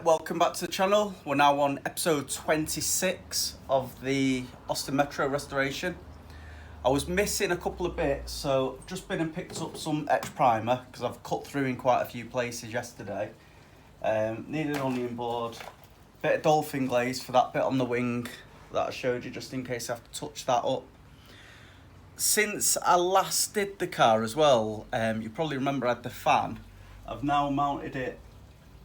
welcome back to the channel. We're now on episode 26 of the Austin Metro restoration. I was missing a couple of bits, so I've just been and picked up some etch primer because I've cut through in quite a few places yesterday. Needed an onion board, bit of dolphin glaze for that bit on the wing that I showed you, just in case I have to touch that up. Since I last did the car as well, you probably remember I had the fan. I've now mounted it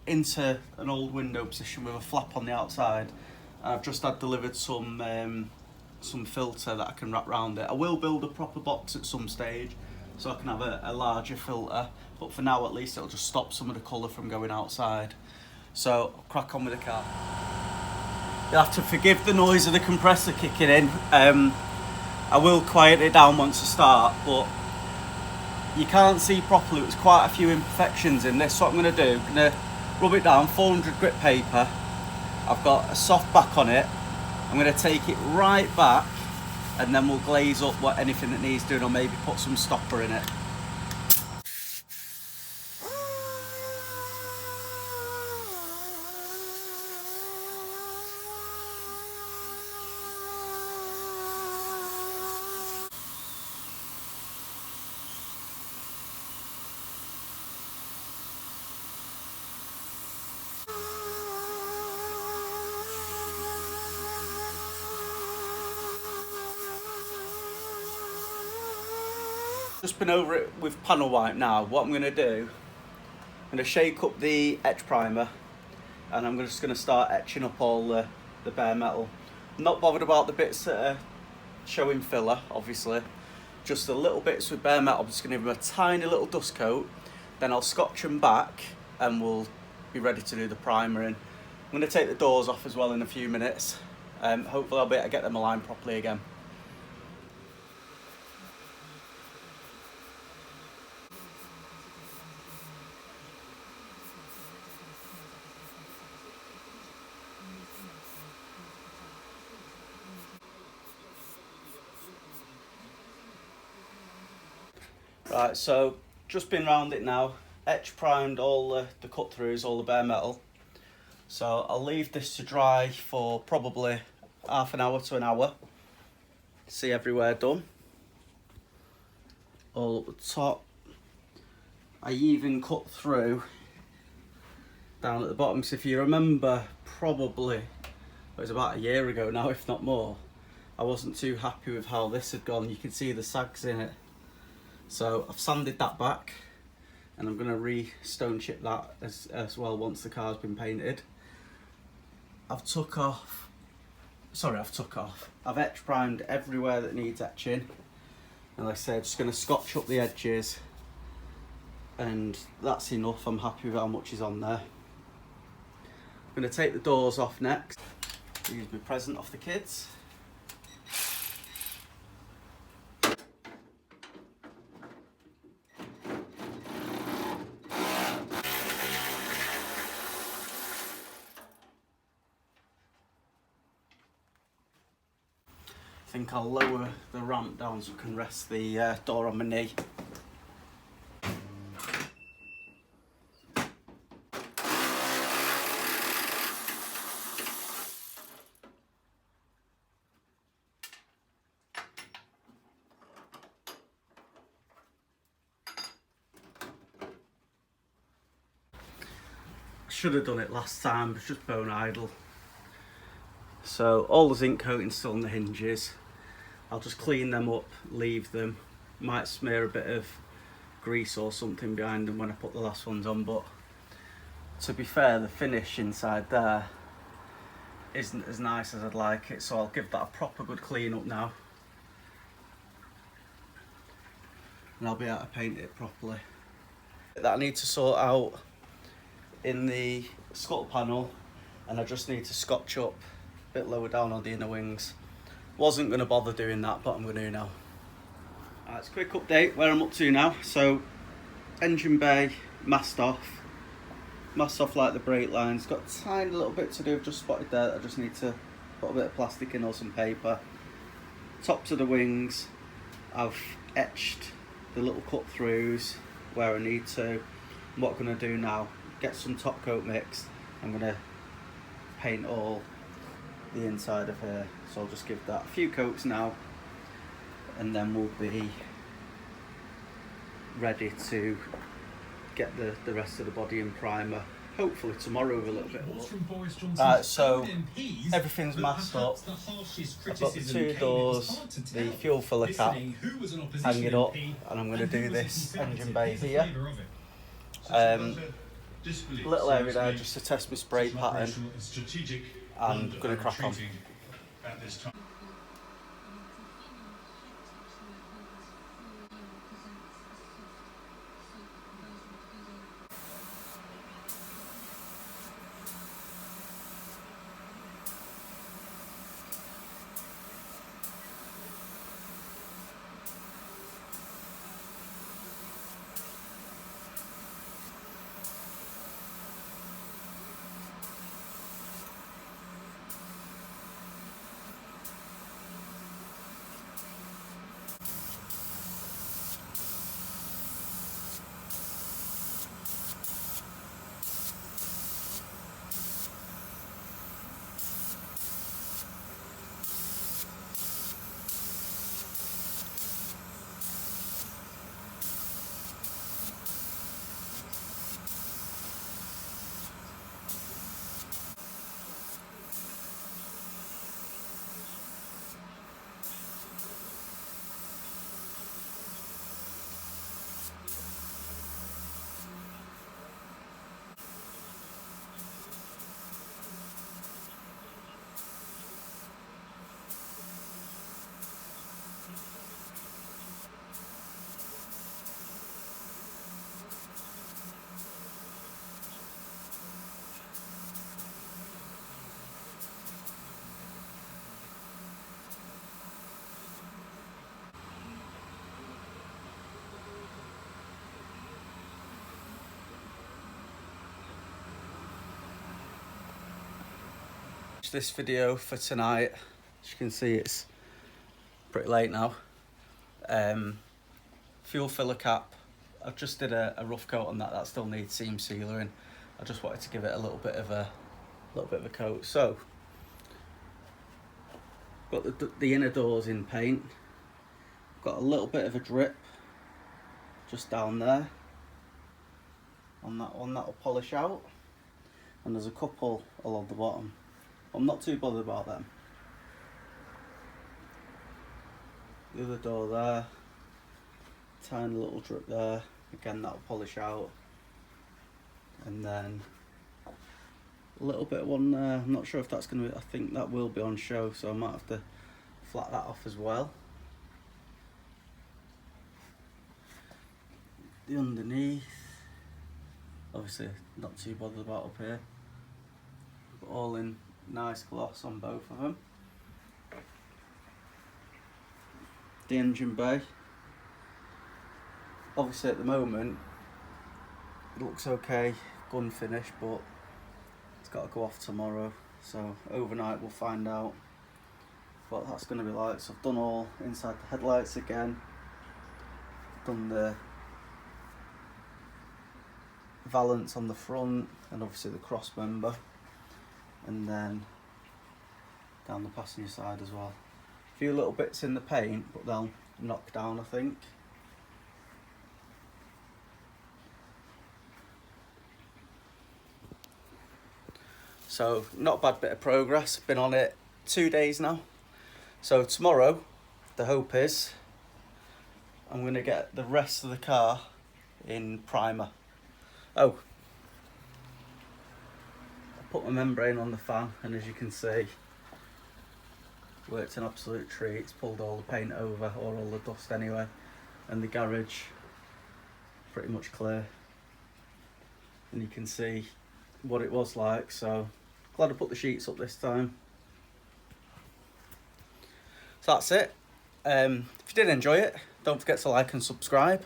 into an old window position with a flap on the outside. I've just had delivered some filter that I can wrap around it. I will build a proper box at some stage so I can have a larger filter, but for now at least it'll just stop some of the colour from going outside. So I'll crack on with the car. You'll have to forgive the noise of the compressor kicking in. I will quiet it down once I start, but you can't see properly. There's quite a few imperfections in this, so what I'm going to do, I'm going to rub it down, 400 grit paper. I've got a soft back on it. I'm going to take it right back and then we'll glaze up anything that needs doing, or maybe put some stopper in it. Just been over it with panel wipe now. What I'm going to do, I'm going to shake up the etch primer and I'm just going to start etching up all the bare metal. I'm not bothered about the bits that are showing filler, obviously. Just the little bits with bare metal, I'm just going to give them a tiny little dust coat. Then I'll scotch them back and we'll be ready to do the primer in. I'm going to take the doors off as well in a few minutes. Hopefully I'll be able to get them aligned properly again. Right, so just been round it now, etch primed all the cut throughs, all the bare metal. So I'll leave this to dry for probably half an hour to an hour. See everywhere done. All up the top. I even cut through down at the bottom. So if you remember, probably it was about a year ago now, if not more, I wasn't too happy with how this had gone. You can see the sags in it. So I've sanded that back and I'm going to re-stone chip that as well once the car's been painted. I've etch primed everywhere that needs etching, and like I said, just going to scotch up the edges, and that's enough. I'm happy with how much is on there. I'm going to take the doors off next. Use my present off the kids. I think I'll lower the ramp down so I can rest the door on my knee. Should have done it last time, but it's just bone idle. So all the zinc coating's still on the hinges. I'll just clean them up, leave them. Might smear a bit of grease or something behind them when I put the last ones on, but to be fair, the finish inside there isn't as nice as I'd like it, so I'll give that a proper good clean up now. And I'll be able to paint it properly. That I need to sort out in the scuttle panel, and I just need to scotch up a bit lower down on the inner wings. Wasn't going to bother doing that, but I'm going to now. It's a quick update where I'm up to now. So engine bay masked off like the brake lines. Got a tiny little bit to do, just spotted there. I just need to put a bit of plastic in or some paper. Tops of the wings, I've etched the little cut throughs where I need to. And what I'm going to do now, get some top coat mixed, I'm going to paint all the inside of here, so I'll just give that a few coats now, and then we'll be ready to get the rest of the body in primer, hopefully tomorrow with a little bit of luck. So everything's masked up. I've got the two doors, the fuel filler cap hanging up, and I'm going to do this engine bay here. Little area there just to test my spray pattern, and I'm going to crack on. This video for tonight. As you can see, it's pretty late now. Fuel filler cap, I've just did a rough coat on that. That still needs seam sealer in. I just wanted to give it a little bit of a coat. So got the inner doors in paint. Got a little bit of a drip just down there on that one. That'll polish out, and there's a couple along the bottom. I'm not too bothered about them. The other door there, tiny little drip there, again that'll polish out. And then a little bit of one there, I'm not sure if that's going to be, I think that will be on show, so I might have to flat that off as well. The underneath, obviously not too bothered about up here, but all in nice gloss on both of them. The engine bay, obviously at the moment it looks okay, gun finish, but it's got to go off tomorrow, so overnight we'll find out what that's going to be like. So I've done all inside the headlights again, done the valance on the front and obviously the cross member, and then down the passenger side as well. A few little bits in the paint, but they'll knock down, I think. So not a bad bit of progress. Been on it 2 days now. So tomorrow the hope is I'm going to get the rest of the car in primer. Oh, put my membrane on the fan, and as you can see, worked an absolute treat. It's pulled all the paint over, or all the dust anyway, and the garage pretty much clear, and you can see what it was like. So glad I put the sheets up this time. So that's it. If you did enjoy it, don't forget to like and subscribe.